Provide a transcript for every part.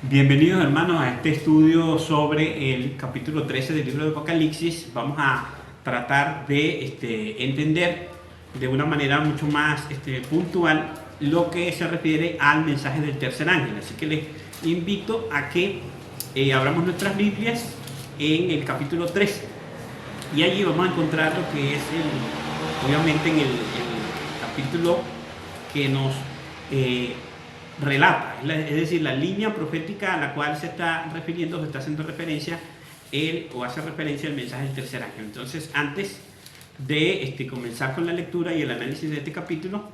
Bienvenidos hermanos a este estudio sobre el capítulo 13 del libro de Apocalipsis. Vamos a tratar de entender de una manera mucho más puntual lo que se refiere al mensaje del tercer ángel. Así que les invito a que abramos nuestras Biblias en el capítulo 13 y allí vamos a encontrar lo que es obviamente en el capítulo que nos relata, es decir, la línea profética a la cual se está refiriendo, se está haciendo referencia hace referencia al mensaje del tercer ángel. Entonces, antes de comenzar con la lectura y el análisis de este capítulo,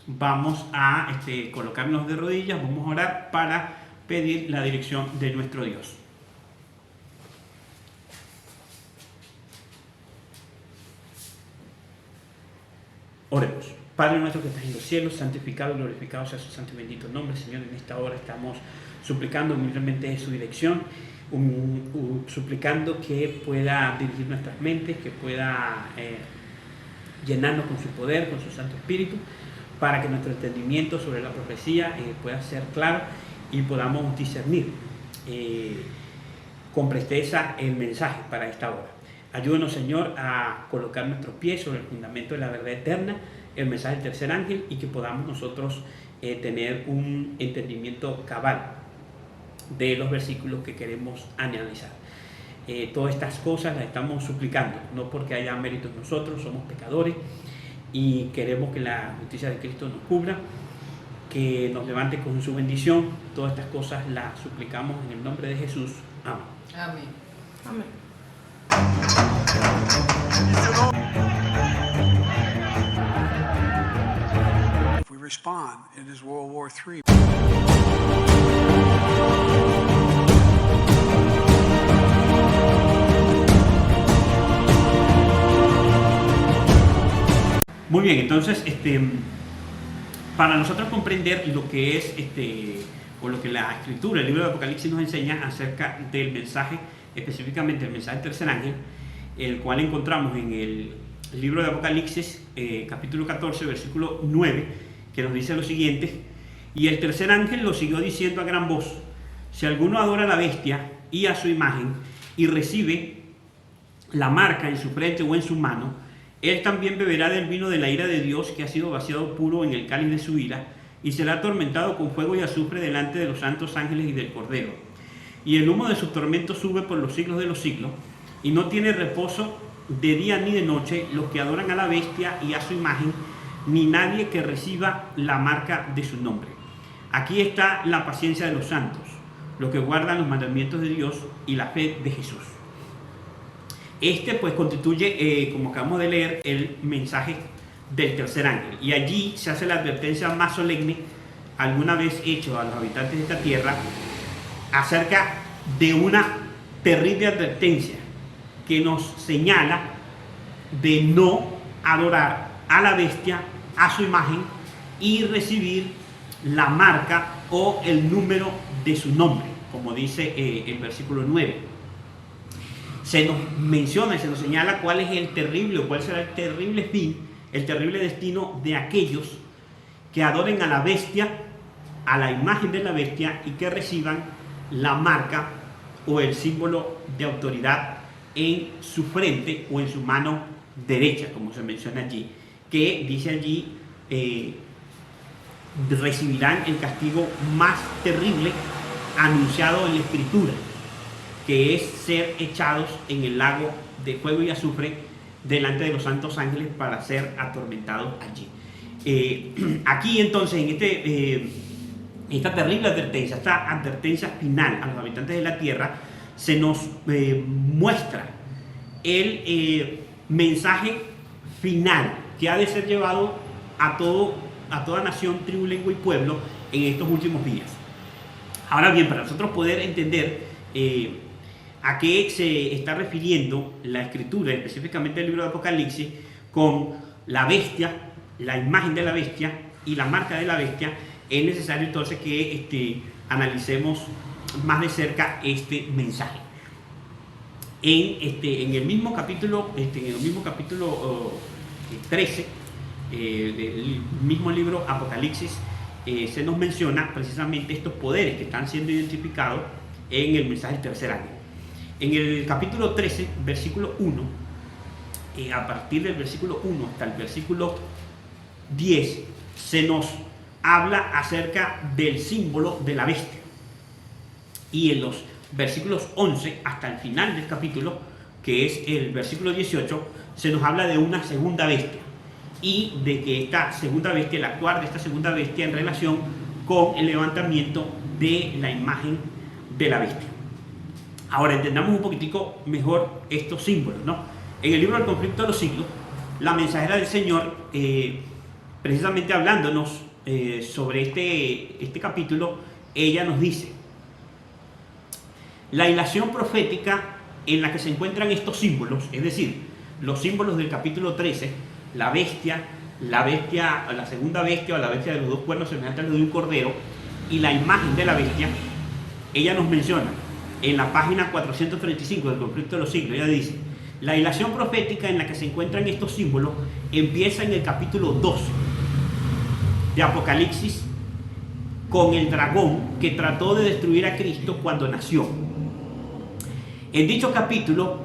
vamos a colocarnos de rodillas, vamos a orar para pedir la dirección de nuestro Dios. Oremos. Padre nuestro que estás en los cielos, santificado y glorificado sea su santo y bendito nombre. Señor, en esta hora estamos suplicando humildemente su dirección, suplicando que pueda dirigir nuestras mentes, que pueda llenarnos con su poder, con su Santo Espíritu, para que nuestro entendimiento sobre la profecía pueda ser claro y podamos discernir con presteza el mensaje para esta hora. Ayúdanos, Señor, a colocar nuestros pies sobre el fundamento de la verdad eterna, el mensaje del tercer ángel, y que podamos nosotros tener un entendimiento cabal de los versículos que queremos analizar. Todas estas cosas las estamos suplicando, no porque haya méritos nosotros, somos pecadores y queremos que la justicia de Cristo nos cubra, que nos levante con su bendición. Todas estas cosas las suplicamos en el nombre de Jesús. Amén. Amén. Amén. If we respond, it is World War III. Muy bien, entonces, para nosotros comprender lo que es, o lo que la escritura, el libro de Apocalipsis nos enseña acerca del mensaje, específicamente el mensaje del tercer ángel, el cual encontramos en el libro de Apocalipsis, capítulo 14, versículo 9, que nos dice lo siguiente: y el tercer ángel lo siguió diciendo a gran voz: si alguno adora a la bestia y a su imagen y recibe la marca en su frente o en su mano, él también beberá del vino de la ira de Dios, que ha sido vaciado puro en el cáliz de su ira, y será atormentado con fuego y azufre delante de los santos ángeles y del Cordero. Y el humo de sus tormentos sube por los siglos de los siglos, y no tiene reposo de día ni de noche los que adoran a la bestia y a su imagen, ni nadie que reciba la marca de su nombre. Aquí está la paciencia de los santos, los que guardan los mandamientos de Dios y la fe de Jesús. Pues constituye, como acabamos de leer, el mensaje del tercer ángel. Y allí se hace la advertencia más solemne alguna vez hecho a los habitantes de esta tierra acerca de una terrible advertencia que nos señala de no adorar a la bestia, a su imagen, y recibir la marca o el número de su nombre, como dice el versículo 9. Se nos menciona y se nos señala cuál es el terrible, o cuál será el terrible fin, el terrible destino de aquellos que adoren a la bestia, a la imagen de la bestia, y que reciban la marca o el símbolo de autoridad en su frente o en su mano derecha, como se menciona allí, que dice allí recibirán el castigo más terrible anunciado en la Escritura, que es ser echados en el lago de fuego y azufre delante de los santos ángeles para ser atormentados allí. Aquí entonces, en esta terrible advertencia, esta advertencia final a los habitantes de la tierra, se nos muestra el mensaje final que ha de ser llevado a toda nación, tribu, lengua y pueblo en estos últimos días. Ahora bien, para nosotros poder entender a qué se está refiriendo la Escritura, específicamente el libro de Apocalipsis, con la bestia, la imagen de la bestia y la marca de la bestia, es necesario entonces que analicemos más de cerca este mensaje. En el mismo capítulo, 13 del mismo libro Apocalipsis, se nos menciona precisamente estos poderes que están siendo identificados en el mensaje del tercer ángel. En el capítulo 13, versículo 1, a partir del versículo 1 hasta el versículo 10, se nos habla acerca del símbolo de la bestia. Y en los versículos 11 hasta el final del capítulo, que es el versículo 18, se nos habla de una segunda bestia y de que esta segunda bestia, el actuar de esta segunda bestia en relación con el levantamiento de la imagen de la bestia. Ahora entendamos un poquitico mejor estos símbolos, ¿no? En el libro del conflicto de los siglos, la mensajera del Señor, precisamente hablándonos sobre este capítulo, ella nos dice: la hilación profética en la que se encuentran estos símbolos, es decir, los símbolos del capítulo 13, la bestia, la segunda bestia o la bestia de los dos cuernos semejante a los de un cordero, y la imagen de la bestia, ella nos menciona en la página 435 del conflicto de los siglos. Ella dice: la hilación profética en la que se encuentran estos símbolos empieza en el capítulo 12 de Apocalipsis con el dragón que trató de destruir a Cristo cuando nació. En dicho capítulo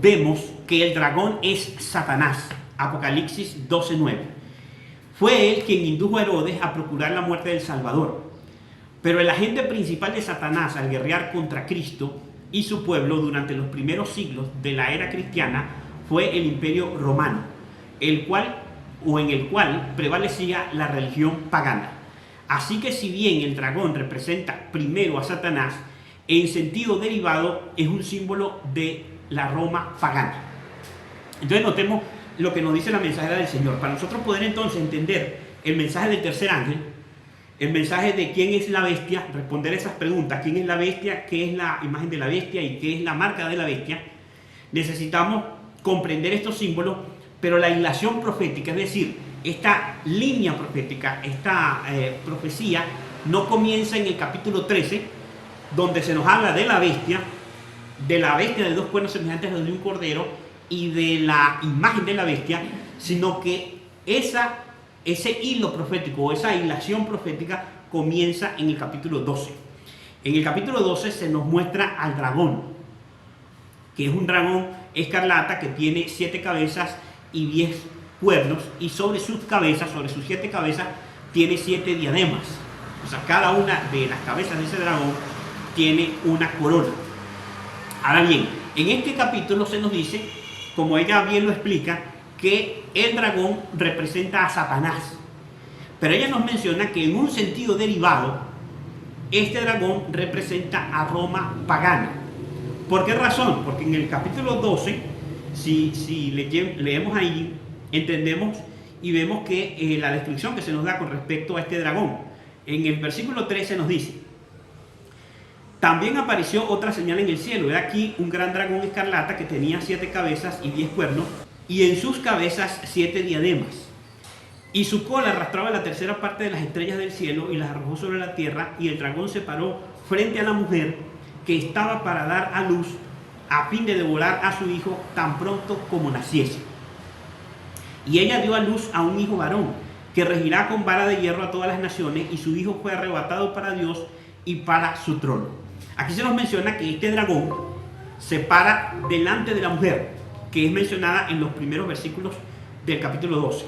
vemos que el dragón es Satanás, Apocalipsis 12:9. Fue él quien indujo a Herodes a procurar la muerte del Salvador. Pero el agente principal de Satanás al guerrear contra Cristo y su pueblo durante los primeros siglos de la era cristiana fue el Imperio Romano, en el cual prevalecía la religión pagana. Así que si bien el dragón representa primero a Satanás, en sentido derivado es un símbolo de la Roma pagana. Entonces notemos lo que nos dice la mensajera del Señor. Para nosotros poder entonces entender el mensaje del tercer ángel, el mensaje de quién es la bestia, responder esas preguntas: quién es la bestia, qué es la imagen de la bestia y qué es la marca de la bestia, necesitamos comprender estos símbolos, pero la hilación profética, es decir, esta línea profética, esta profecía, no comienza en el capítulo 13, donde se nos habla de la bestia de dos cuernos semejantes a los de un cordero y de la imagen de la bestia, sino que ese hilo profético o esa hilación profética comienza en el capítulo 12. En el capítulo 12 se nos muestra al dragón, que es un dragón escarlata que tiene 7 cabezas y 10 cuernos, y sobre sus 7 cabezas, tiene 7 diademas. O sea, cada una de las cabezas de ese dragón tiene una corona. Ahora bien, en este capítulo se nos dice, como ella bien lo explica, que el dragón representa a Satanás. Pero ella nos menciona que en un sentido derivado, este dragón representa a Roma pagana. ¿Por qué razón? Porque en el capítulo 12, si leemos ahí, entendemos y vemos que la descripción que se nos da con respecto a este dragón. En el versículo 13 nos dice: también apareció otra señal en el cielo. He aquí un gran dragón escarlata que tenía 7 cabezas y 10 cuernos, y en sus cabezas 7 diademas. Y su cola arrastraba la tercera parte de las estrellas del cielo y las arrojó sobre la tierra, y el dragón se paró frente a la mujer que estaba para dar a luz, a fin de devorar a su hijo tan pronto como naciese. Y ella dio a luz a un hijo varón, que regirá con vara de hierro a todas las naciones, y su hijo fue arrebatado para Dios y para su trono. Aquí se nos menciona que este dragón se para delante de la mujer, que es mencionada en los primeros versículos del capítulo 12.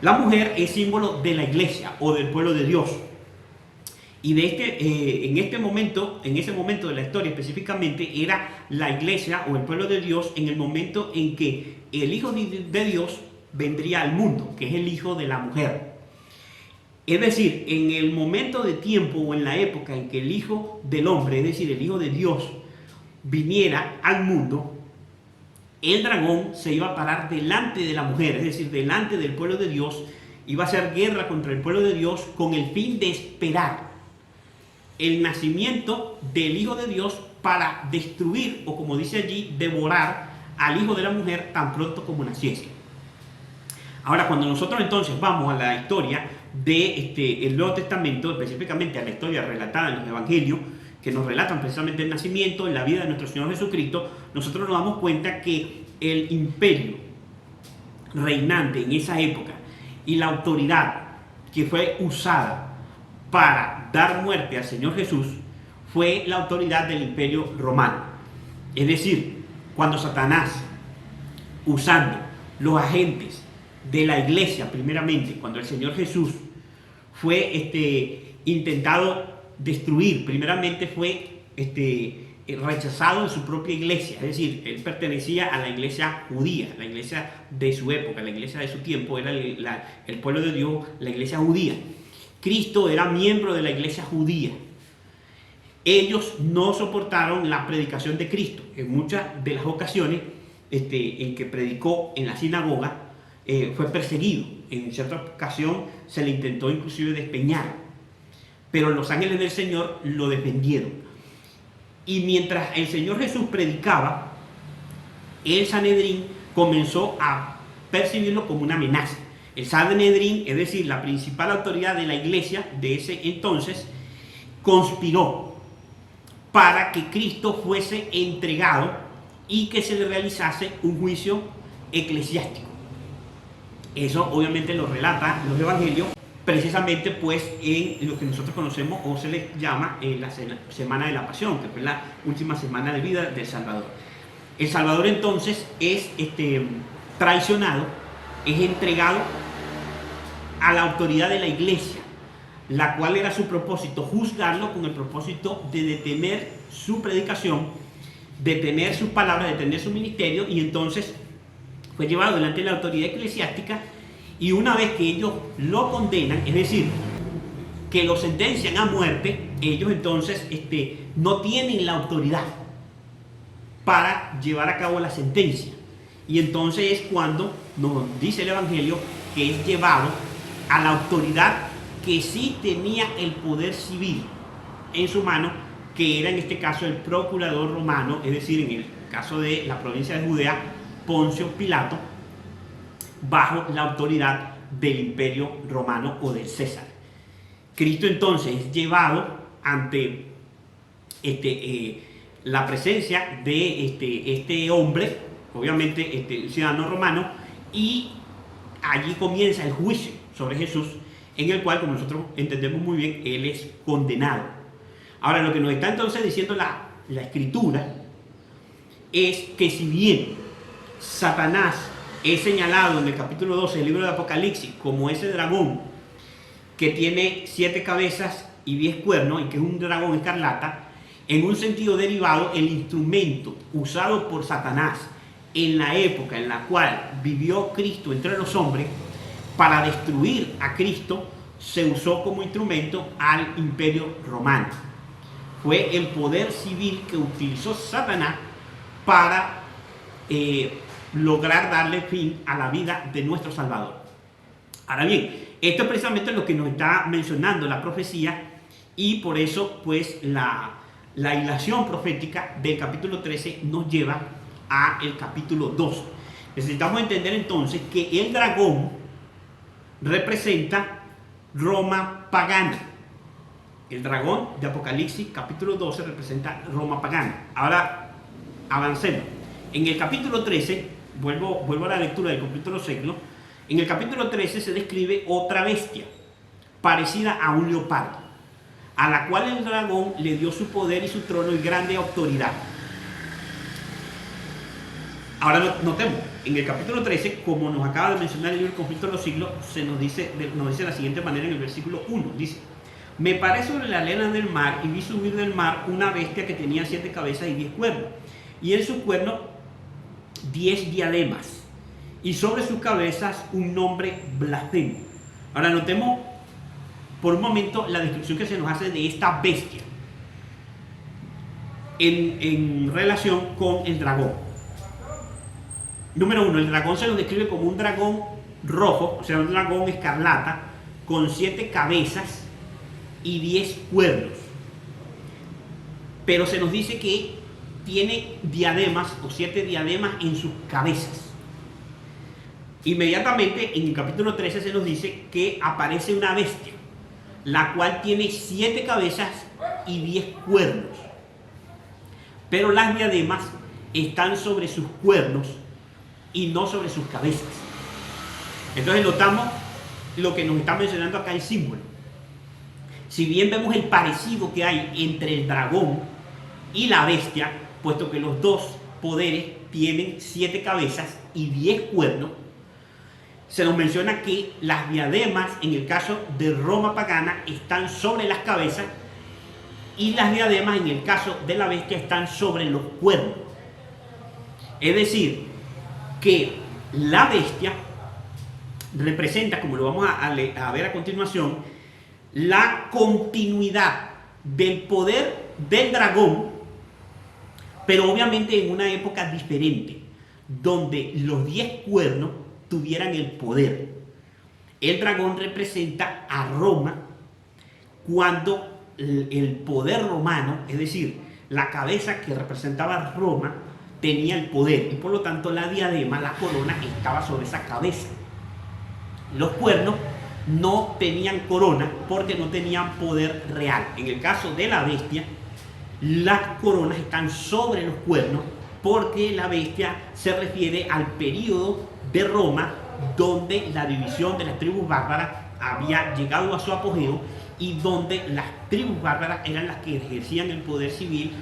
La mujer es símbolo de la iglesia o del pueblo de Dios. Y en ese momento de la historia específicamente, era la iglesia o el pueblo de Dios en el momento en que el Hijo de Dios vendría al mundo, que es el hijo de la mujer. Es decir, en el momento de tiempo o en la época en que el Hijo del Hombre, es decir, el Hijo de Dios, viniera al mundo, el dragón se iba a parar delante de la mujer, es decir, delante del pueblo de Dios, iba a hacer guerra contra el pueblo de Dios con el fin de esperar el nacimiento del Hijo de Dios para destruir, o como dice allí, devorar al hijo de la mujer tan pronto como naciese. Ahora, cuando nosotros entonces vamos a la historia del Nuevo Testamento, específicamente a la historia relatada en los Evangelios, que nos relatan precisamente el nacimiento, la vida de nuestro Señor Jesucristo, nosotros nos damos cuenta que el imperio reinante en esa época y la autoridad que fue usada para dar muerte al Señor Jesús fue la autoridad del Imperio Romano. Es decir, cuando Satanás, usando los agentes de la iglesia, primeramente, cuando el Señor Jesús fue intentado destruir, primeramente fue rechazado en su propia iglesia, es decir, él pertenecía a la iglesia judía, la iglesia de su época, la iglesia de su tiempo, era el pueblo de Dios, la iglesia judía. Cristo era miembro de la iglesia judía. Ellos no soportaron la predicación de Cristo. En muchas de las ocasiones en que predicó en la sinagoga, fue perseguido. En cierta ocasión se le intentó inclusive despeñar, pero los ángeles del Señor lo defendieron. Y mientras el Señor Jesús predicaba, el Sanedrín comenzó a percibirlo como una amenaza. El Sanedrín, es decir, la principal autoridad de la iglesia de ese entonces, conspiró para que Cristo fuese entregado y que se le realizase un juicio eclesiástico. Eso obviamente lo relata los evangelios, precisamente pues en lo que nosotros conocemos o se le llama la Semana de la Pasión, que fue la última semana de vida del Salvador. El Salvador entonces es traicionado, es entregado a la autoridad de la iglesia, la cual era su propósito, juzgarlo con el propósito de detener su predicación, detener sus palabras, detener su ministerio, y entonces fue llevado delante de la autoridad eclesiástica, y una vez que ellos lo condenan, es decir, que lo sentencian a muerte, ellos entonces no tienen la autoridad para llevar a cabo la sentencia. Y entonces es cuando nos dice el Evangelio que es llevado a la autoridad que sí tenía el poder civil en su mano, que era en este caso el procurador romano, es decir, en el caso de la provincia de Judea, Poncio Pilato, bajo la autoridad del Imperio Romano o del César. Cristo entonces es llevado ante la presencia de este hombre, obviamente ciudadano romano, y allí comienza el juicio sobre Jesús, en el cual, como nosotros entendemos muy bien, él es condenado. Ahora, lo que nos está entonces diciendo la Escritura es que si bien Satanás es señalado en el capítulo 12 del libro de Apocalipsis como ese dragón que tiene 7 cabezas y 10 cuernos, y que es un dragón escarlata, en un sentido derivado, el instrumento usado por Satanás en la época en la cual vivió Cristo entre los hombres para destruir a Cristo, se usó como instrumento al Imperio Romano. Fue el poder civil que utilizó Satanás para lograr darle fin a la vida de nuestro Salvador. Ahora bien, esto es precisamente lo que nos está mencionando la profecía, y por eso pues la hilación profética del capítulo 13 nos lleva al capítulo 2. Necesitamos entender entonces que el dragón representa Roma pagana. El dragón de Apocalipsis capítulo 12 representa Roma pagana. Ahora avancemos. En el capítulo 13, vuelvo a la lectura del capítulo 6, ¿no? En el capítulo 13 se describe otra bestia, parecida a un leopardo, a la cual el dragón le dio su poder y su trono y grande autoridad. Ahora notemos, en el capítulo 13, como nos acaba de mencionar el libro El Conflicto de los Siglos, nos dice de la siguiente manera en el versículo 1, dice: me paré sobre la arena del mar y vi subir del mar una bestia que tenía 7 cabezas y 10 cuernos, y en sus cuernos 10 diademas, y sobre sus cabezas un nombre blasfemo. Ahora notemos por un momento la descripción que se nos hace de esta bestia en relación con el dragón. Número 1, el dragón se lo describe como un dragón rojo, o sea, un dragón escarlata, con 7 cabezas y 10 cuernos. Pero se nos dice que tiene diademas o 7 diademas en sus cabezas. Inmediatamente en el capítulo 13 se nos dice que aparece una bestia, la cual tiene 7 cabezas y 10 cuernos. Pero las diademas están sobre sus cuernos y no sobre sus cabezas. Entonces notamos lo que nos está mencionando acá el símbolo. Si bien vemos el parecido que hay entre el dragón y la bestia, puesto que los dos poderes tienen 7 cabezas y 10 cuernos, se nos menciona que las diademas, en el caso de Roma pagana, están sobre las cabezas y las diademas, en el caso de la bestia, están sobre los cuernos. Es decir, que la bestia representa, como lo vamos a ver a continuación, la continuidad del poder del dragón, pero obviamente en una época diferente, donde los 10 cuernos tuvieran el poder. El dragón representa a Roma cuando el poder romano, es decir, la cabeza que representaba a Roma, tenía el poder y por lo tanto la diadema, la corona, estaba sobre esa cabeza. Los cuernos no tenían corona porque no tenían poder real. En el caso de la bestia, las coronas están sobre los cuernos porque la bestia se refiere al periodo de Roma donde la división de las tribus bárbaras había llegado a su apogeo y donde las tribus bárbaras eran las que ejercían el poder civil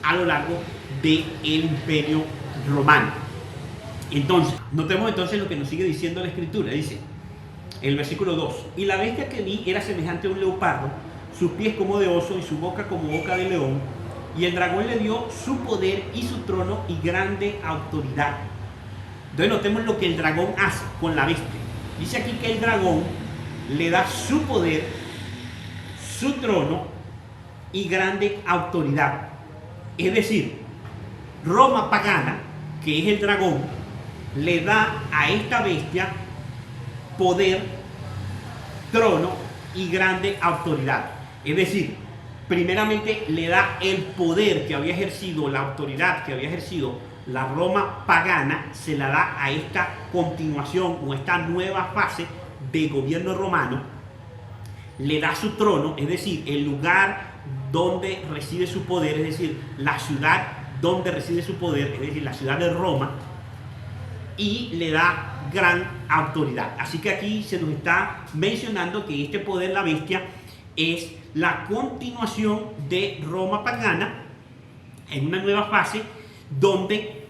a lo largo del imperio romano. Entonces, notemos entonces lo que nos sigue diciendo la escritura. Dice el versículo 2: y la bestia que vi era semejante a un leopardo, sus pies como de oso y su boca como boca de león, y el dragón le dio su poder y su trono y grande autoridad. Entonces notemos lo que el dragón hace con la bestia. Dice aquí que el dragón le da su poder, su trono y grande autoridad. Es decir, Roma pagana, que es el dragón, le da a esta bestia poder, trono y grande autoridad. Es decir, primeramente le da el poder que había ejercido, la autoridad que había ejercido la Roma pagana, se la da a esta continuación o esta nueva fase de gobierno romano. Le da su trono, es decir, el lugar donde reside su poder, es decir, la ciudad donde reside su poder, es decir, la ciudad de Roma, y le da gran autoridad. Así que aquí se nos está mencionando que este poder, la bestia, es la continuación de Roma pagana en una nueva fase donde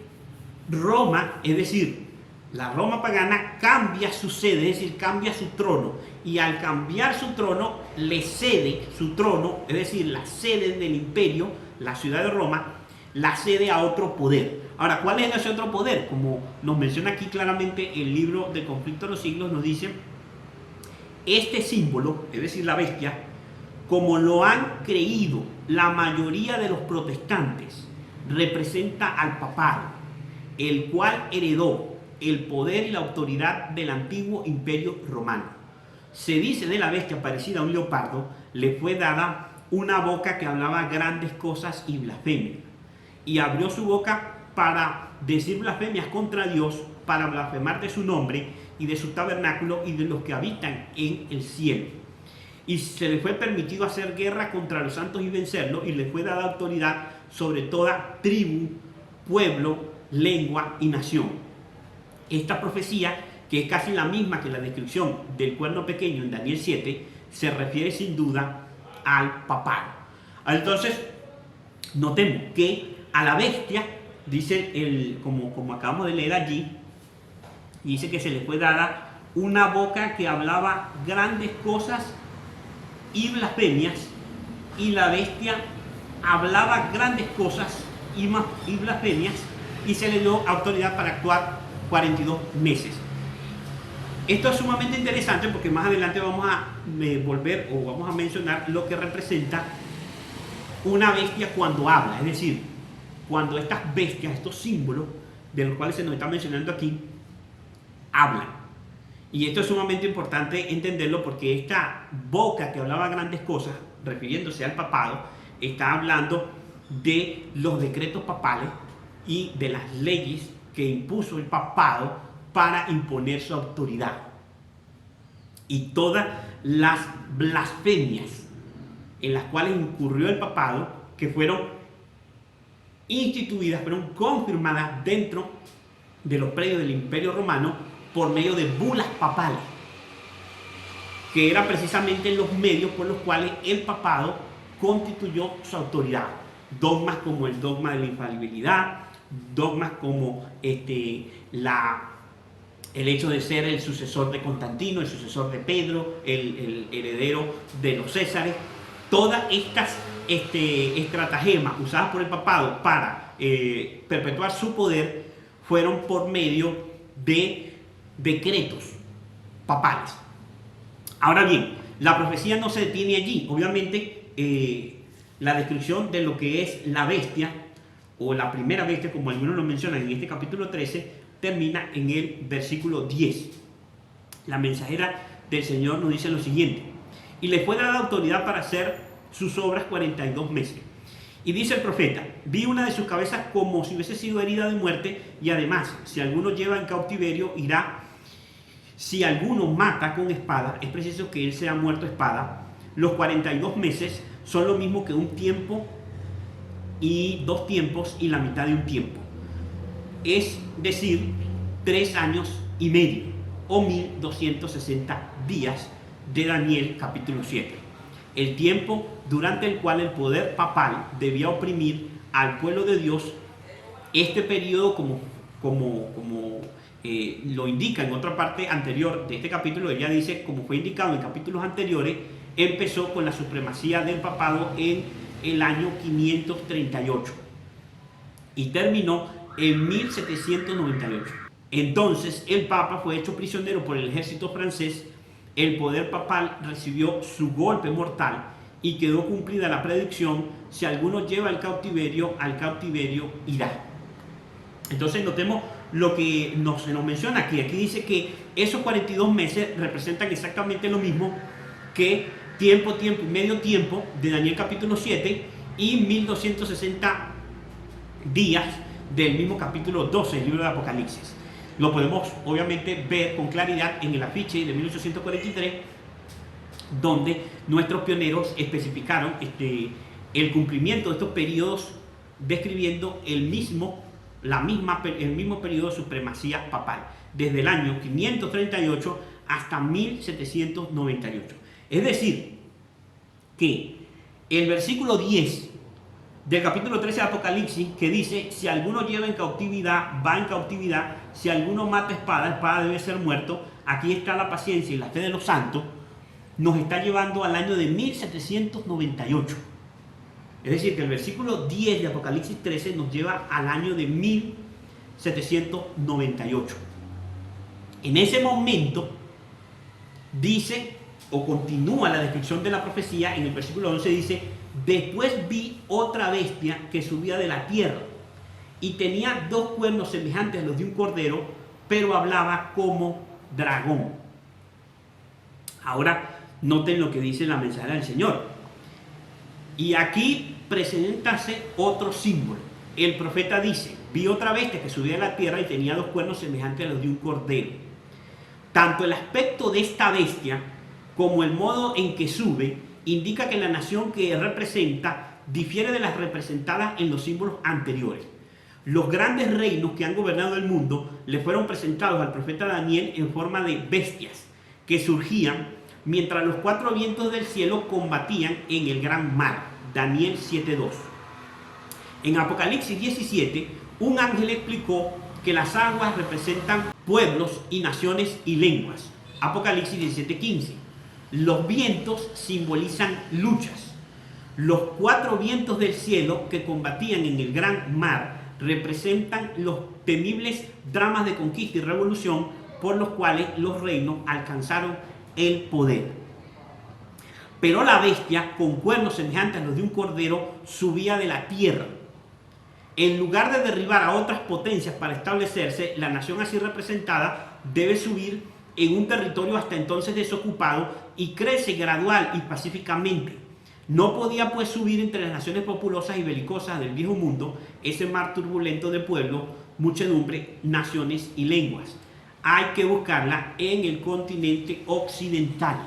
Roma, es decir, la Roma pagana, cambia su sede, es decir, cambia su trono, y al cambiar su trono le cede su trono, es decir, la sede del imperio, la ciudad de Roma, la cede a otro poder. Ahora, ¿cuál es ese otro poder? Como nos menciona aquí claramente el libro del conflicto de los siglos, nos dice: este símbolo, es decir, la bestia, como lo han creído la mayoría de los protestantes, representa al papado, el cual heredó el poder y la autoridad del antiguo imperio romano. Se dice de la bestia parecida a un leopardo, le fue dada una boca que hablaba grandes cosas y blasfemias, y abrió su boca para decir blasfemias contra Dios, para blasfemar de su nombre y de su tabernáculo y de los que habitan en el cielo. Y se le fue permitido hacer guerra contra los santos y vencerlos, y le fue dada autoridad sobre toda tribu, pueblo, lengua y nación. Esta profecía, que es casi la misma que la descripción del cuerno pequeño en Daniel 7, se refiere sin duda al papado. Entonces, notemos que a la bestia, dice como acabamos de leer allí, dice que se le fue dada una boca que hablaba grandes cosas y blasfemias, y la bestia hablaba grandes cosas y blasfemias, y se le dio autoridad para actuar 42 meses. Esto es sumamente interesante porque más adelante vamos a volver o vamos a mencionar lo que representa una bestia cuando habla, es decir, cuando estas bestias, estos símbolos de los cuales se nos está mencionando aquí, hablan. Y esto es sumamente importante entenderlo porque esta boca que hablaba grandes cosas, refiriéndose al papado, está hablando de los decretos papales y de las leyes que impuso el papado para imponer su autoridad. Y todas las blasfemias en las cuales incurrió el papado, que fueron instituidas, fueron confirmadas dentro de los predios del Imperio Romano por medio de bulas papales. que eran precisamente los medios por los cuales el papado constituyó su autoridad. Dogmas como el dogma de la infalibilidad, dogmas como el hecho de ser el sucesor de Constantino, el sucesor de Pedro, el heredero de los Césares. Todas estas estratagemas usadas por el papado para perpetuar su poder fueron por medio de decretos papales. Ahora bien, la profecía no se detiene allí. Obviamente, la descripción de lo que es la bestia, o la primera bestia, como algunos lo mencionan en este capítulo 13, termina en el versículo 10. La mensajera del Señor nos dice lo siguiente: y le fue dada autoridad para hacer sus obras 42 meses. Y dice el profeta: vi una de sus cabezas como si hubiese sido herida de muerte, y además, si alguno lleva en cautiverio, irá. Si alguno mata con espada, es preciso que él sea muerto a espada. Los 42 meses son lo mismo que un tiempo y 2 tiempos y la mitad de un tiempo. Es decir, 3 años y medio o 1260 días de Daniel capítulo 7. El tiempo durante el cual el poder papal debía oprimir al pueblo de Dios. Este periodo, como lo indica en otra parte anterior de este capítulo, ella dice, como fue indicado en capítulos anteriores, empezó con la supremacía del papado en el año 538 y terminó en 1798. Entonces el papa fue hecho prisionero por el ejército francés, el poder papal recibió su golpe mortal y quedó cumplida la predicción: si alguno lleva al cautiverio irá. Entonces notemos lo que se nos menciona aquí. Aquí dice que esos 42 meses representan exactamente lo mismo que tiempo y medio tiempo de Daniel capítulo 7 y 1260 días del mismo capítulo 12 del libro de Apocalipsis. Lo podemos obviamente ver con claridad en el afiche de 1843, donde nuestros pioneros especificaron el cumplimiento de estos periodos, describiendo el mismo periodo de supremacía papal, desde el año 538 hasta 1798. Es decir, que el versículo 10 del capítulo 13 de Apocalipsis, que dice: si alguno lleva en cautividad, va en cautividad; si alguno mata espada debe ser muerto. Aquí está la paciencia y la fe de los santos. Nos está llevando al año de 1798. Es decir, que el versículo 10 de Apocalipsis 13 nos lleva al año de 1798. En ese momento dice, o continúa la descripción de la profecía. En el versículo 11 dice: después vi otra bestia que subía de la tierra y tenía 2 cuernos semejantes a los de un cordero, pero hablaba como dragón. Ahora noten lo que dice la mensajera del Señor. Y aquí preséntase otro símbolo. El profeta dice: vi otra bestia que subía de la tierra y tenía 2 cuernos semejantes a los de un cordero. Tanto el aspecto de esta bestia como el modo en que sube indica que la nación que representa difiere de las representadas en los símbolos anteriores. Los grandes reinos que han gobernado el mundo le fueron presentados al profeta Daniel en forma de bestias que surgían mientras los 4 vientos del cielo combatían en el gran mar. Daniel 7:2. En Apocalipsis 17, un ángel explicó que las aguas representan pueblos y naciones y lenguas. Apocalipsis 17:15. Los vientos simbolizan luchas. Los 4 vientos del cielo que combatían en el gran mar representan los temibles dramas de conquista y revolución por los cuales los reinos alcanzaron el poder. Pero la bestia, con cuernos semejantes a los de un cordero, subía de la tierra. En lugar de derribar a otras potencias para establecerse, la nación así representada debe subir en un territorio hasta entonces desocupado y crece gradual y pacíficamente. No podía pues subir entre las naciones populosas y belicosas del viejo mundo, ese mar turbulento de pueblos, muchedumbre, naciones y lenguas. Hay que buscarla en el continente occidental.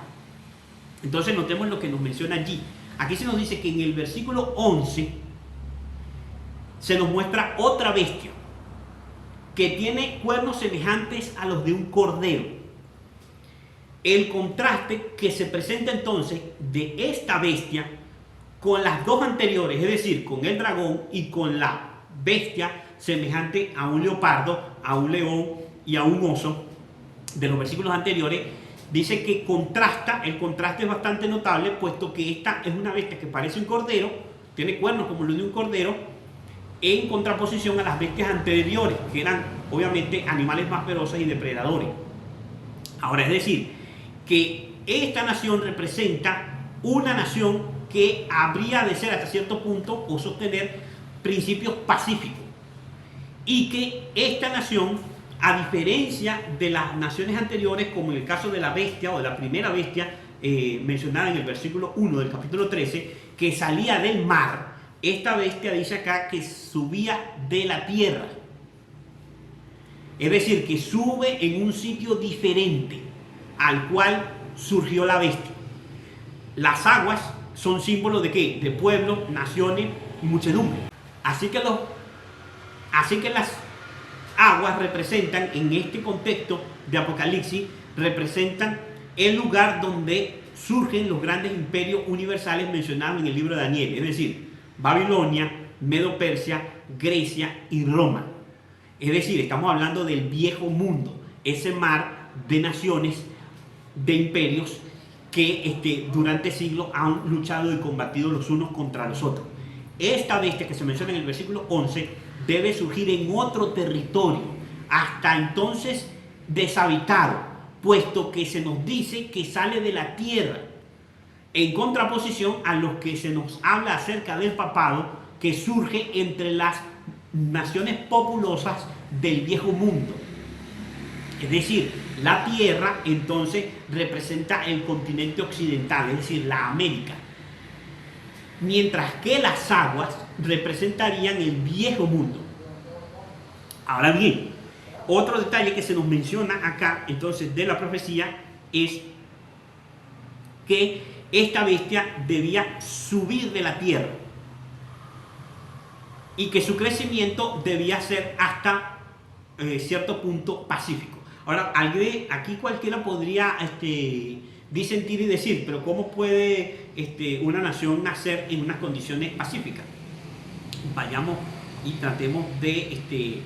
Entonces notemos lo que nos menciona allí. Aquí se nos dice que en el versículo 11 se nos muestra otra bestia que tiene cuernos semejantes a los de un cordero. el contraste que se presenta entonces de esta bestia con las dos anteriores, es decir, con el dragón y con la bestia semejante a un leopardo, a un león y a un oso de los versículos anteriores, dice que contrasta, el contraste es bastante notable, puesto que esta es una bestia que parece un cordero, tiene cuernos como los de un cordero, en contraposición a las bestias anteriores, que eran obviamente animales más feroces y depredadores. Ahora, es decir, que esta nación representa una nación que habría de ser hasta cierto punto o sostener principios pacíficos, y que esta nación, a diferencia de las naciones anteriores, como en el caso de la bestia o de la primera bestia mencionada en el versículo 1 del capítulo 13, que salía del mar, esta bestia dice acá que subía de la tierra. Es decir, que sube en un sitio diferente al cual surgió la bestia. Las aguas son símbolos de ¿qué? De pueblos, naciones y muchedumbre. Así que las aguas representan, en este contexto de Apocalipsis, representan el lugar donde surgen los grandes imperios universales mencionados en el libro de Daniel, es decir, Babilonia, Medo-Persia, Grecia y Roma. Es decir, estamos hablando del viejo mundo, ese mar de naciones, de imperios que durante siglos han luchado y combatido los unos contra los otros. Esta bestia que se menciona en el versículo 11 debe surgir en otro territorio, hasta entonces deshabitado, puesto que se nos dice que sale de la tierra, en contraposición a los que se nos habla acerca del papado, que surge entre las naciones populosas del viejo mundo. Es decir, la tierra entonces representa el continente occidental, es decir, la América, mientras que las aguas representarían el viejo mundo. Ahora bien, otro detalle que se nos menciona acá entonces de la profecía es que esta bestia debía subir de la tierra y que su crecimiento debía ser hasta cierto punto pacífico. Ahora, aquí cualquiera podría disentir y decir, pero ¿cómo puede una nación nacer en unas condiciones pacíficas? Vayamos y tratemos de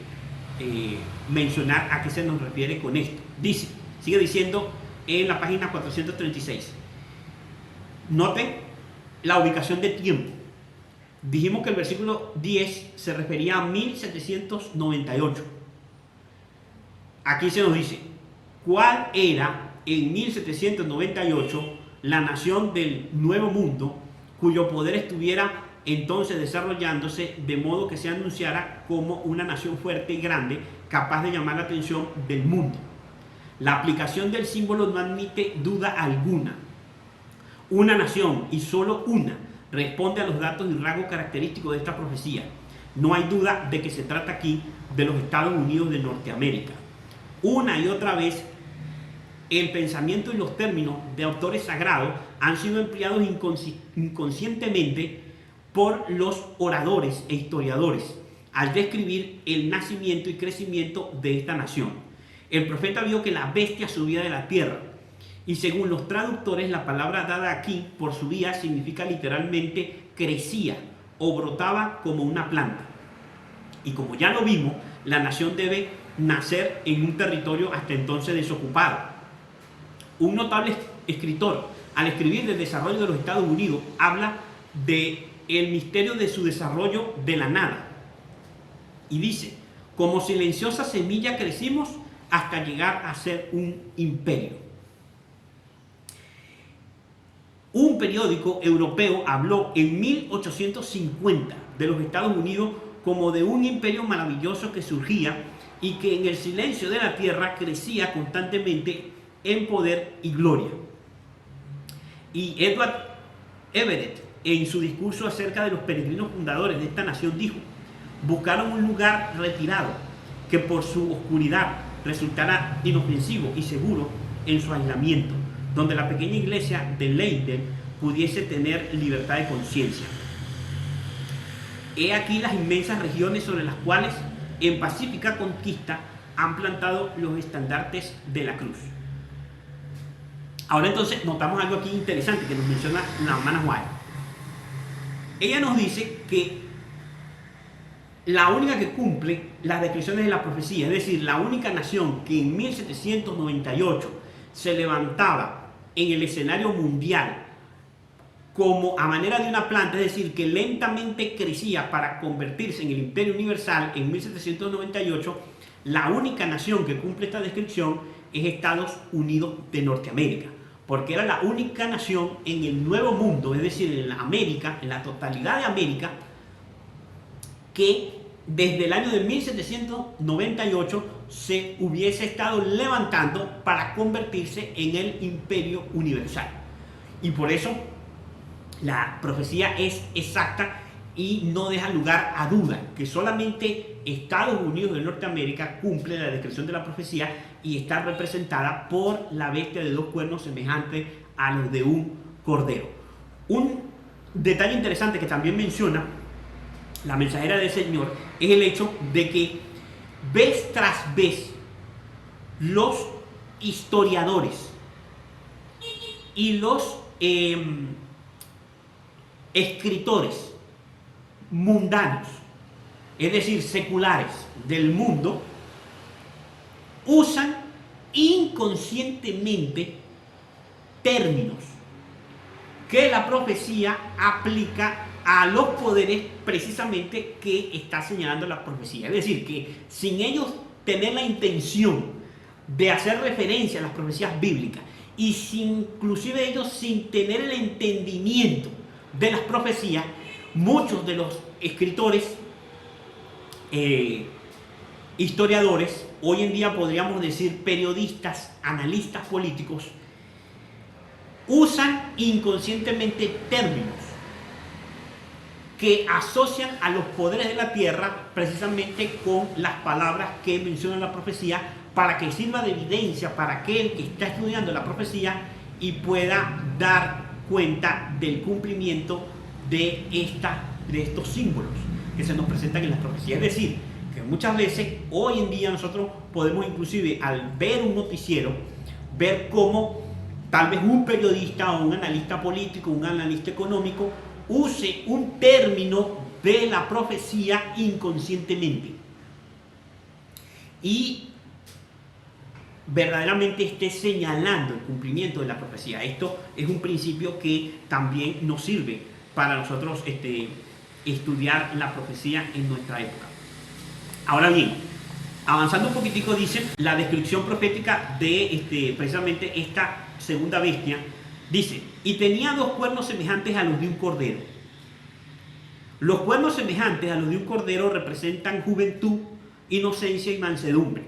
mencionar a qué se nos refiere con esto. Sigue diciendo en la página 436. Noten la ubicación de tiempo. Dijimos que el versículo 10 se refería a 1798. Aquí se nos dice cuál era en 1798 la nación del Nuevo Mundo cuyo poder estuviera entonces desarrollándose de modo que se anunciara como una nación fuerte y grande, capaz de llamar la atención del mundo. La aplicación del símbolo no admite duda alguna. Una nación, y solo una, responde a los datos y rasgos característicos de esta profecía. No hay duda de que se trata aquí de los Estados Unidos de Norteamérica. Una y otra vez, el pensamiento y los términos de autores sagrados han sido empleados inconscientemente por los oradores e historiadores al describir el nacimiento y crecimiento de esta nación. El profeta vio que la bestia subía de la tierra, y según los traductores, la palabra dada aquí por subía significa literalmente crecía o brotaba como una planta. Y como ya lo vimos, la nación debe nacer en un territorio hasta entonces desocupado. Un notable escritor, al escribir del desarrollo de los Estados Unidos, habla de el misterio de su desarrollo de la nada. Y dice, como silenciosa semilla crecimos hasta llegar a ser un imperio. Un periódico europeo habló en 1850 de los Estados Unidos como de un imperio maravilloso que surgía y que en el silencio de la tierra crecía constantemente en poder y gloria. Y Edward Everett, en su discurso acerca de los peregrinos fundadores de esta nación, dijo: buscaron un lugar retirado que por su oscuridad resultara inofensivo y seguro en su aislamiento, donde la pequeña iglesia de Leiden pudiese tener libertad de conciencia. He aquí las inmensas regiones sobre las cuales en pacífica conquista han plantado los estandartes de la cruz. Ahora entonces notamos algo aquí interesante que nos menciona la hermana White. Ella nos dice que la única que cumple las descripciones de la profecía, es decir, la única nación que en 1798 se levantaba en el escenario mundial como a manera de una planta, es decir, que lentamente crecía para convertirse en el Imperio Universal en 1798, la única nación que cumple esta descripción es Estados Unidos de Norteamérica, porque era la única nación en el Nuevo Mundo, es decir, en la América, en la totalidad de América, que desde el año de 1798 se hubiese estado levantando para convertirse en el Imperio Universal. Y por eso la profecía es exacta y no deja lugar a duda, que solamente Estados Unidos de Norteamérica cumple la descripción de la profecía y está representada por la bestia de 2 cuernos semejante a los de un cordero. Un detalle interesante que también menciona la mensajera del Señor es el hecho de que vez tras vez los historiadores y los escritores mundanos, es decir, seculares del mundo, usan inconscientemente términos que la profecía aplica a los poderes precisamente que está señalando la profecía. Es decir, que sin ellos tener la intención de hacer referencia a las profecías bíblicas y inclusive ellos sin tener el entendimiento de las profecías, muchos de los escritores, historiadores, hoy en día podríamos decir periodistas, analistas políticos, usan inconscientemente términos que asocian a los poderes de la tierra precisamente con las palabras que menciona la profecía, para que sirva de evidencia para aquel que está estudiando la profecía y pueda dar cuenta del cumplimiento de estos símbolos que se nos presentan en las profecías. Es decir, que muchas veces hoy en día nosotros podemos inclusive al ver un noticiero, ver cómo tal vez un periodista o un analista político, un analista económico use un término de la profecía inconscientemente y verdaderamente esté señalando el cumplimiento de la profecía. Esto es un principio que también nos sirve para nosotros estudiar la profecía en nuestra época. Ahora bien, avanzando un poquitico, dice la descripción profética de precisamente esta segunda bestia. Dice, y tenía 2 cuernos semejantes a los de un cordero. Los cuernos semejantes a los de un cordero representan juventud, inocencia y mansedumbre,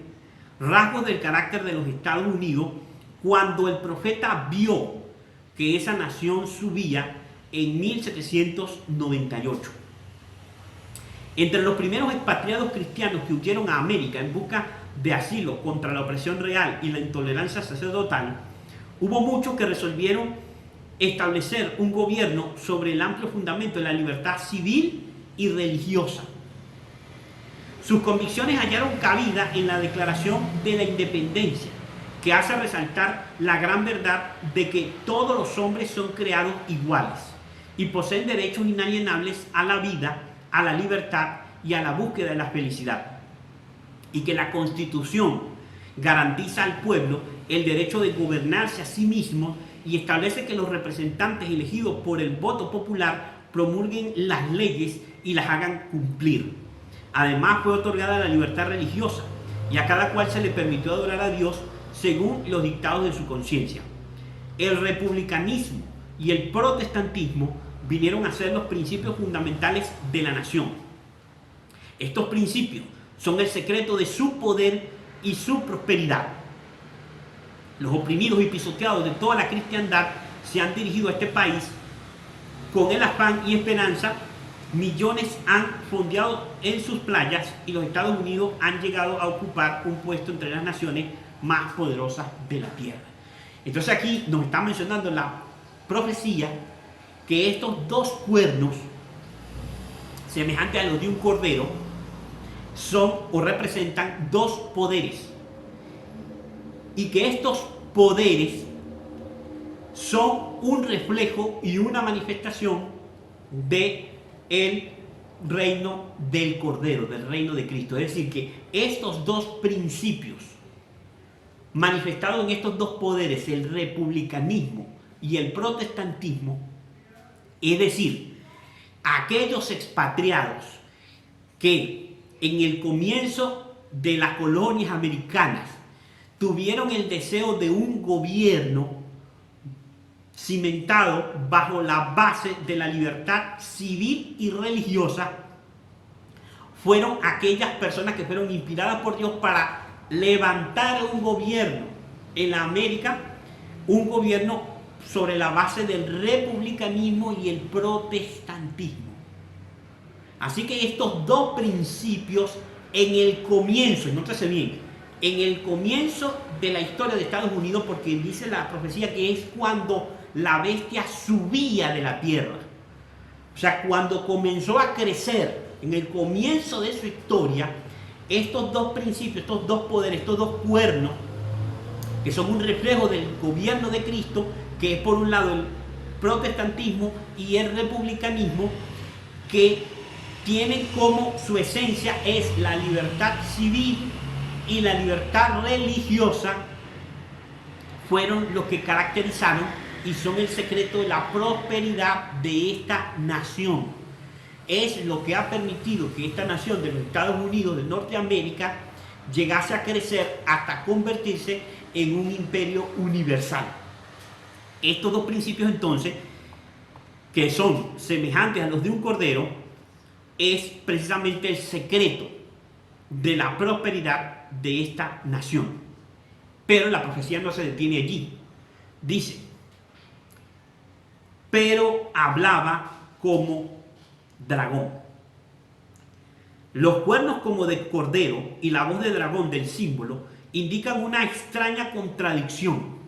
rasgos del carácter de los Estados Unidos cuando el profeta vio que esa nación subía en 1798. Entre los primeros expatriados cristianos que huyeron a América en busca de asilo contra la opresión real y la intolerancia sacerdotal, hubo muchos que resolvieron establecer un gobierno sobre el amplio fundamento de la libertad civil y religiosa. Sus convicciones hallaron cabida en la Declaración de la Independencia, que hace resaltar la gran verdad de que todos los hombres son creados iguales y poseen derechos inalienables a la vida, a la libertad y a la búsqueda de la felicidad, y que la Constitución garantiza al pueblo el derecho de gobernarse a sí mismo y establece que los representantes elegidos por el voto popular promulguen las leyes y las hagan cumplir. Además, fue otorgada la libertad religiosa y a cada cual se le permitió adorar a Dios según los dictados de su conciencia. El republicanismo y el protestantismo vinieron a ser los principios fundamentales de la nación. Estos principios son el secreto de su poder y su prosperidad. Los oprimidos y pisoteados de toda la cristiandad se han dirigido a este país con el afán y esperanza. Millones han fondeado en sus playas y los Estados Unidos han llegado a ocupar un puesto entre las naciones más poderosas de la tierra. Entonces aquí nos está mencionando la profecía que estos 2 cuernos semejantes a los de un cordero son o representan 2 poderes, y que estos poderes son un reflejo y una manifestación de el reino del Cordero, del reino de Cristo. Es decir, que estos dos principios manifestados en estos dos poderes, el republicanismo y el protestantismo, es decir, aquellos expatriados que en el comienzo de las colonias americanas tuvieron el deseo de un gobierno cimentado bajo la base de la libertad civil y religiosa, fueron aquellas personas que fueron inspiradas por Dios para levantar un gobierno en la América, un gobierno sobre la base del republicanismo y el protestantismo. Así que estos dos principios en el comienzo, nótese bien, en el comienzo de la historia de Estados Unidos, porque dice la profecía que es cuando la bestia subía de la tierra, o sea, cuando comenzó a crecer, en el comienzo de su historia, estos dos principios, estos dos poderes, estos dos cuernos, que son un reflejo del gobierno de Cristo, que es por un lado el protestantismo y el republicanismo, que tienen como su esencia es la libertad civil y la libertad religiosa, fueron los que caracterizaron y son el secreto de la prosperidad de esta nación. Es lo que ha permitido que esta nación de los Estados Unidos de Norteamérica llegase a crecer hasta convertirse en un imperio universal. Estos dos principios entonces, que son semejantes a los de un cordero, es precisamente el secreto de la prosperidad de esta nación. Pero la profecía no se detiene allí. Dice, pero hablaba como dragón. Los cuernos como de cordero y la voz de dragón del símbolo indican una extraña contradicción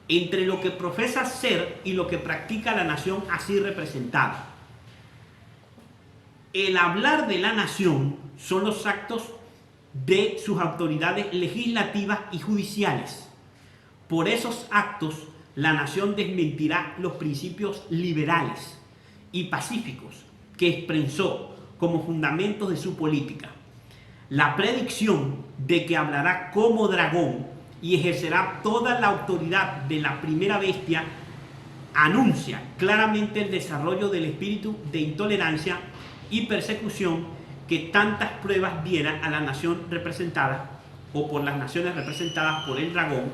entre lo que profesa ser y lo que practica la nación así representada. El hablar de la nación son los actos de sus autoridades legislativas y judiciales. Por esos actos, la nación desmentirá los principios liberales y pacíficos que expresó como fundamentos de su política. La predicción de que hablará como dragón y ejercerá toda la autoridad de la primera bestia anuncia claramente el desarrollo del espíritu de intolerancia y persecución que tantas pruebas dieran a la nación representada o por las naciones representadas por el dragón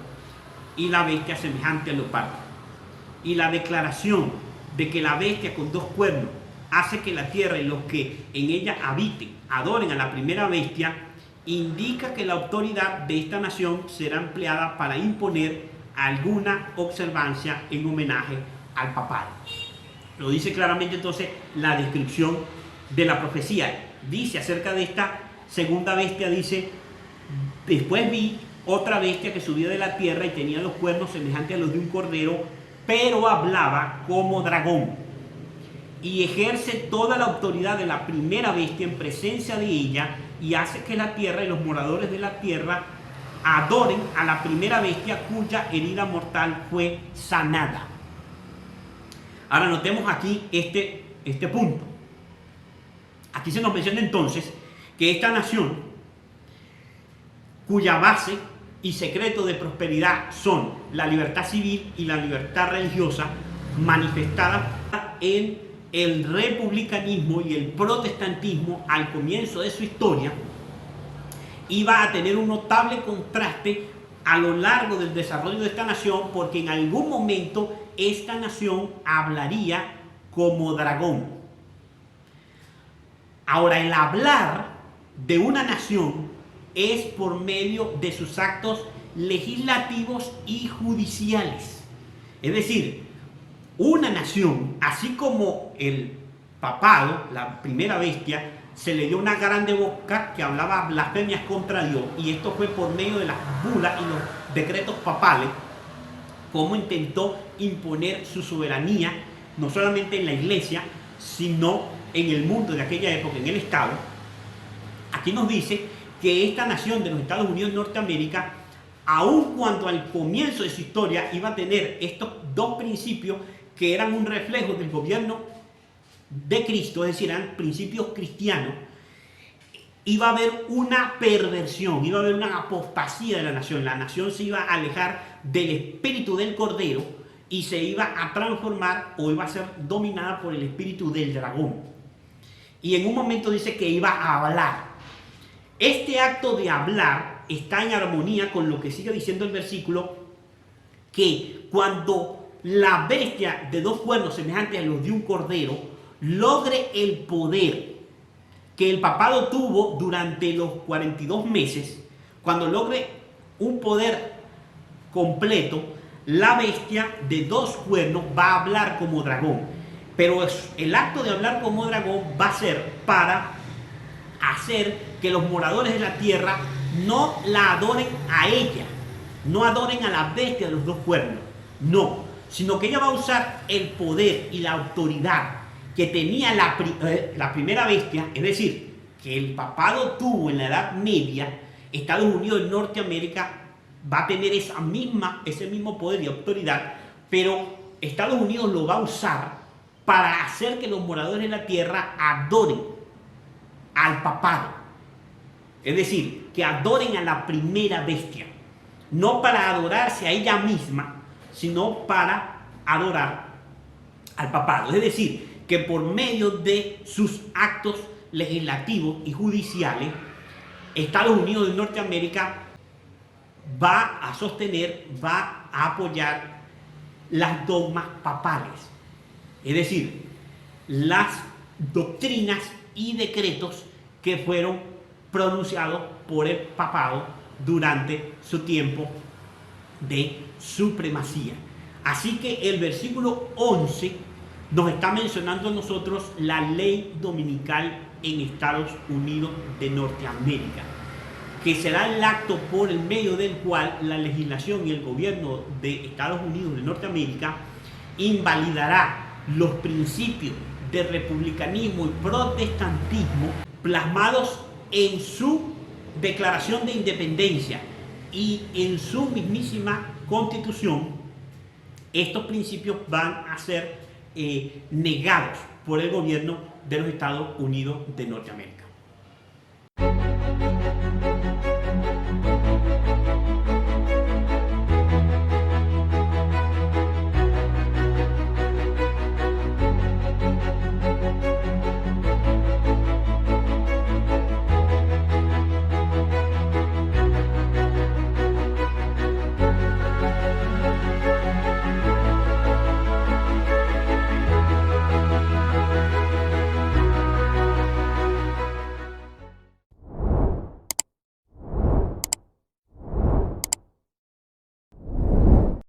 y la bestia semejante al leopardo. Y la declaración de que la bestia con dos cuernos hace que la tierra y los que en ella habiten adoren a la primera bestia, indica que la autoridad de esta nación será empleada para imponer alguna observancia en homenaje al papado. Lo dice claramente entonces la descripción de la profecía. Dice acerca de esta segunda bestia, dice, después vi otra bestia que subía de la tierra y tenía los cuernos semejantes a los de un cordero, pero hablaba como dragón y ejerce toda la autoridad de la primera bestia en presencia de ella y hace que la tierra y los moradores de la tierra adoren a la primera bestia cuya herida mortal fue sanada. Ahora notemos aquí este punto. Aquí se nos menciona entonces que esta nación, cuya base y secreto de prosperidad son la libertad civil y la libertad religiosa, manifestada en el republicanismo y el protestantismo al comienzo de su historia, iba a tener un notable contraste a lo largo del desarrollo de esta nación, porque en algún momento esta nación hablaría como dragón. Ahora, el hablar de una nación es por medio de sus actos legislativos y judiciales. Es decir, una nación, así como el papado, la primera bestia, se le dio una grande boca que hablaba blasfemias contra Dios, y esto fue por medio de las bulas y los decretos papales, cómo intentó imponer su soberanía, no solamente en la iglesia, sino en el mundo de aquella época, en el Estado. Aquí nos dice que esta nación de los Estados Unidos de Norteamérica, aun cuando al comienzo de su historia iba a tener estos dos principios que eran un reflejo del gobierno de Cristo, es decir, eran principios cristianos, iba a haber una perversión, iba a haber una apostasía de la nación se iba a alejar del espíritu del Cordero y se iba a transformar o iba a ser dominada por el espíritu del dragón. Y en un momento dice que iba a hablar. Este acto de hablar está en armonía con lo que sigue diciendo el versículo, que cuando la bestia de dos cuernos semejantes a los de un cordero logre el poder que el papado tuvo durante los 42 meses, cuando logre un poder completo, la bestia de dos cuernos va a hablar como dragón. Pero el acto de hablar como dragón va a ser para hacer que los moradores de la tierra no la adoren a ella, no adoren a la bestia de los dos cuernos, no, sino que ella va a usar el poder y la autoridad que tenía la primera bestia, es decir, que el papado tuvo en la Edad Media. Estados Unidos de Norteamérica va a tener ese mismo poder y autoridad, pero Estados Unidos lo va a usar para hacer que los moradores de la tierra adoren al papado. Es decir, que adoren a la primera bestia. No para adorarse a ella misma, sino para adorar al papado. Es decir, que por medio de sus actos legislativos y judiciales, Estados Unidos de Norteamérica va a sostener, va a apoyar las dogmas papales. Es decir, las doctrinas y decretos que fueron pronunciados por el papado durante su tiempo de supremacía. Así que el versículo 11 nos está mencionando a nosotros la ley dominical en Estados Unidos de Norteamérica, que será el acto por el medio del cual la legislación y el gobierno de Estados Unidos de Norteamérica invalidará los principios de republicanismo y protestantismo plasmados en su Declaración de Independencia y en su mismísima Constitución. Estos principios van a ser negados por el gobierno de los Estados Unidos de Norteamérica.